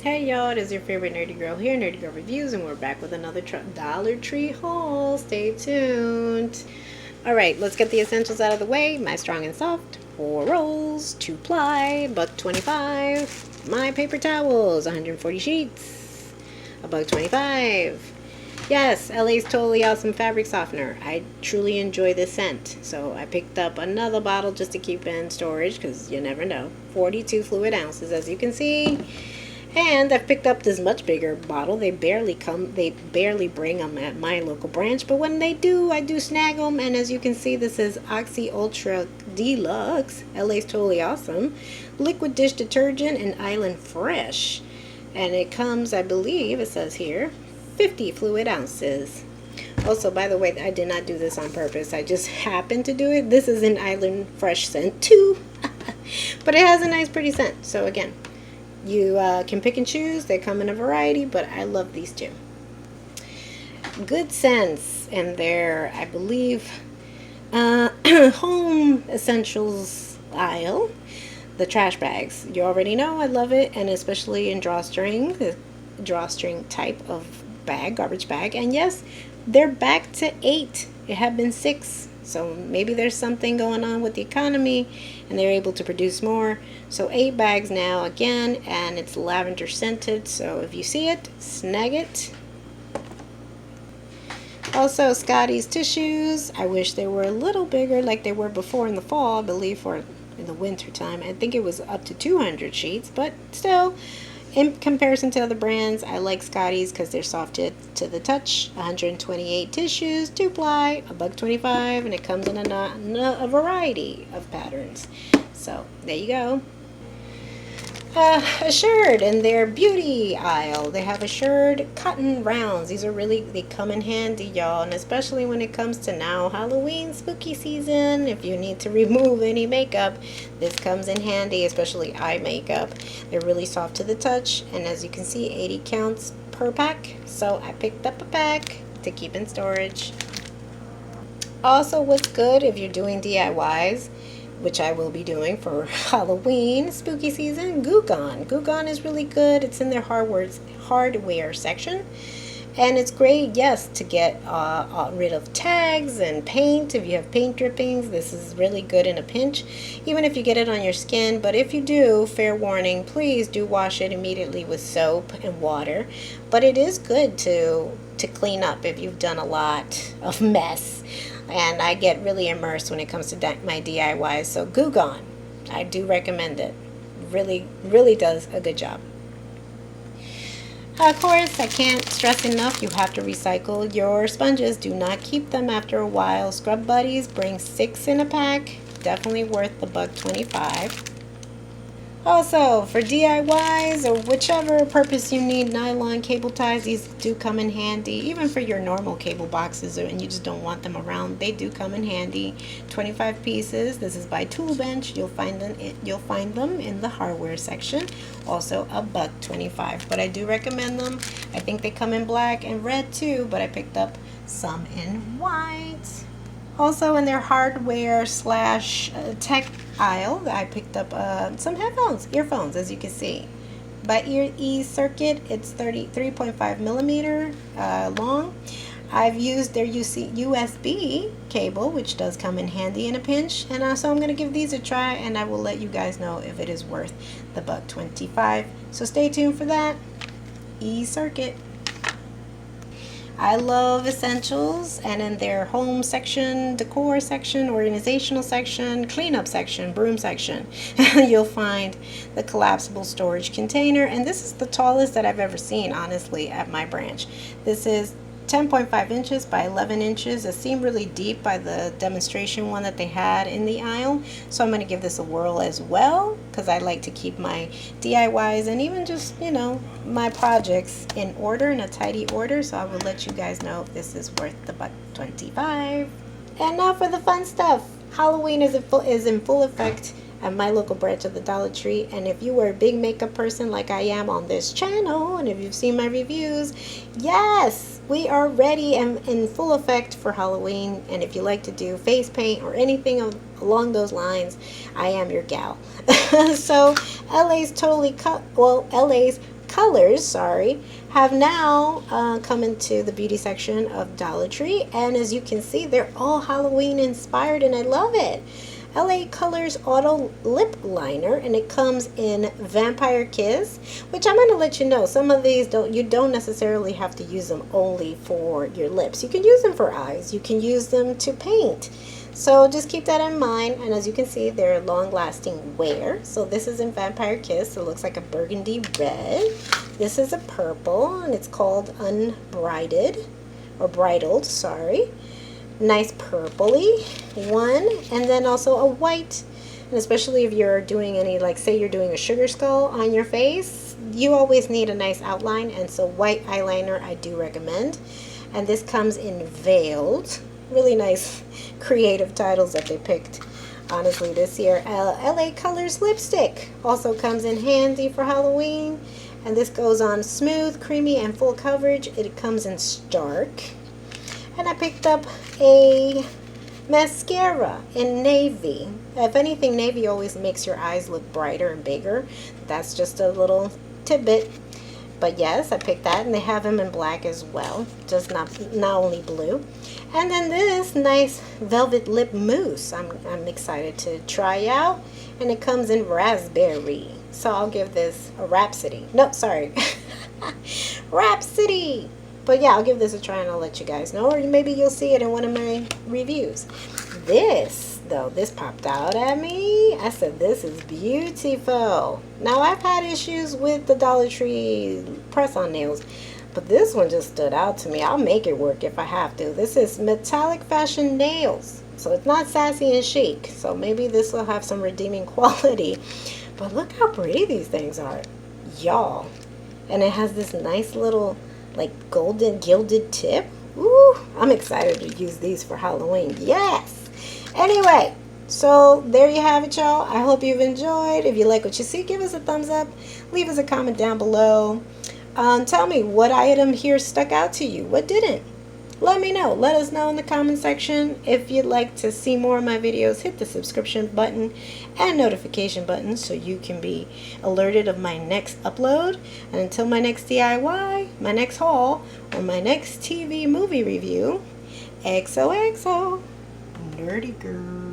Hey y'all, it is your favorite nerdy girl here, Nerdy Girl Reviews, and we're back with another Dollar Tree haul. Stay tuned. Alright, let's get the essentials out of the way. My Strong and Soft, 4 rolls, 2 ply, $1.25. My paper towels, 140 sheets, $1.25. Yes, LA's Totally Awesome Fabric Softener. I truly enjoy this scent, so I picked up another bottle just to keep in storage because you never know. 42 fluid ounces, as you can see. And I've picked up this much bigger bottle. They barely bring them at my local branch, but when they do, I do snag them. And as you can see, this is Oxy Ultra Deluxe, LA's Totally Awesome, liquid dish detergent and Island Fresh. And it comes, I believe, it says here, 50 fluid ounces. Also, by the way, I did not do this on purpose. I just happened to do it. This is an Island Fresh scent too, but it has a nice pretty scent. So again, you can pick and choose. They come in a variety, but I love these two. Good Sense and their, I believe, home essentials aisle. The trash bags. You already know I love it, and especially in drawstring, the drawstring type of bag, garbage bag. And yes, they're back to 8. It had been 6. So maybe there's something going on with the economy and they're able to produce more. So 8 bags now again, and it's lavender scented. So if you see it, snag it. Also, Scotty's tissues. I wish they were a little bigger like they were before in the fall, I believe, for in the winter time. I think it was up to 200 sheets, but still, in comparison to other brands, I like Scotty's because they're soft to the touch. 128 tissues, 2 ply, $1.25, and it comes in a variety of patterns. So there you go. Assured in their beauty aisle, they have Assured cotton rounds. These are they come in handy, y'all, and especially when it comes to now Halloween spooky season. If you need to remove any makeup, this comes in handy, especially eye makeup. They're really soft to the touch, and as you can see, 80 counts per pack. So I picked up a pack to keep in storage. Also, what's good if you're doing DIYs, which I will be doing for Halloween spooky season, Goo Gone. Goo Gone is really good. It's in their hardware section, and it's great, yes, to get rid of tags and paint. If you have paint drippings, this is really good in a pinch, even if you get it on your skin. But if you do, fair warning, please do wash it immediately with soap and water. But it is good to clean up if you've done a lot of mess. And I get really immersed when it comes to my DIYs. So Goo Gone, I do recommend it. Really, really does a good job. Of course, I can't stress enough, you have to recycle your sponges. Do not keep them after a while. Scrub Buddies, bring 6 in a pack. Definitely worth the $1.25. Also, for DIYs or whichever purpose you need nylon cable ties, these do come in handy. Even for your normal cable boxes and you just don't want them around, they do come in handy. 25 pieces. This is by Tool Bench. You'll find them in the hardware section. Also $1.25. But I do recommend them. I think they come in black and red too, but I picked up some in white. Also in their hardware / tech aisle, I picked up some earphones, as you can see. By E-Circuit, it's 3.5 millimeter long. I've used their USB cable, which does come in handy in a pinch, and so I'm going to give these a try, and I will let you guys know if it is worth the $1.25. So stay tuned for that. E-Circuit. I love essentials, and in their home section, decor section, organizational section, cleanup section, broom section, you'll find the collapsible storage container. And this is the tallest that I've ever seen, honestly, at my branch. This is 10.5 inches by 11 inches. It seemed really deep by the demonstration one that they had in the aisle. So I'm going to give this a whirl as well, because I like to keep my DIYs and even just, you know, my projects in order, in a tidy order. So I will let you guys know if this is worth the $1.25. And now for the fun stuff. Halloween is in full effect at my local branch of the Dollar Tree, and if you were a big makeup person like I am on this channel, and if you've seen my reviews, yes, we are ready and in full effect for Halloween. And if you like to do face paint or anything along those lines, I am your gal. So LA's Colors, sorry, have now come into the beauty section of Dollar Tree, and as you can see, they're all Halloween inspired, and I love it. LA Colors Auto Lip Liner, and it comes in Vampire Kiss, which I'm going to let you know, some of these you don't necessarily have to use them only for your lips. You can use them for eyes. You can use them to paint. So just keep that in mind, and as you can see, they're long-lasting wear. So this is in Vampire Kiss. It looks like a burgundy red. This is a purple, and it's called Unbridled, or Bridled, sorry. Nice purpley one, and then also a white, and especially if you're doing any, like say you're doing a sugar skull on your face, you always need a nice outline, and so white eyeliner I do recommend. And this comes in Veiled. Really nice creative titles that they picked honestly this year. LA Colors lipstick also comes in handy for Halloween, and this goes on smooth, creamy, and full coverage. It comes in Stark. And I picked up a mascara in navy. If anything, navy always makes your eyes look brighter and bigger. That's just a little tidbit. But yes, I picked that, and they have them in black as well, just not only blue. And then this nice velvet lip mousse I'm excited to try out, and it comes in raspberry. So I'll give this a Rhapsody. No, sorry. Rhapsody. But yeah, I'll give this a try and I'll let you guys know, or maybe you'll see it in one of my reviews. This, though, this popped out at me. I said, this is beautiful. Now, I've had issues with the Dollar Tree press-on nails, but this one just stood out to me. I'll make it work if I have to. This is Metallic Fashion Nails. So it's not sassy and chic. So maybe this will have some redeeming quality. But look how pretty these things are, y'all. And it has this nice little like golden gilded tip. Ooh, I'm excited to use these for Halloween. Yes. Anyway, so there you have it, y'all. I hope you've enjoyed. If you like what you see, give us a thumbs up. Leave us a comment down below. Tell me what item here stuck out to you. What didn't? Let me know. Let us know in the comment section. If you'd like to see more of my videos, hit the subscription button and notification button so you can be alerted of my next upload. And until my next DIY, my next haul, or my next TV movie review, XOXO, Nerdy Girl.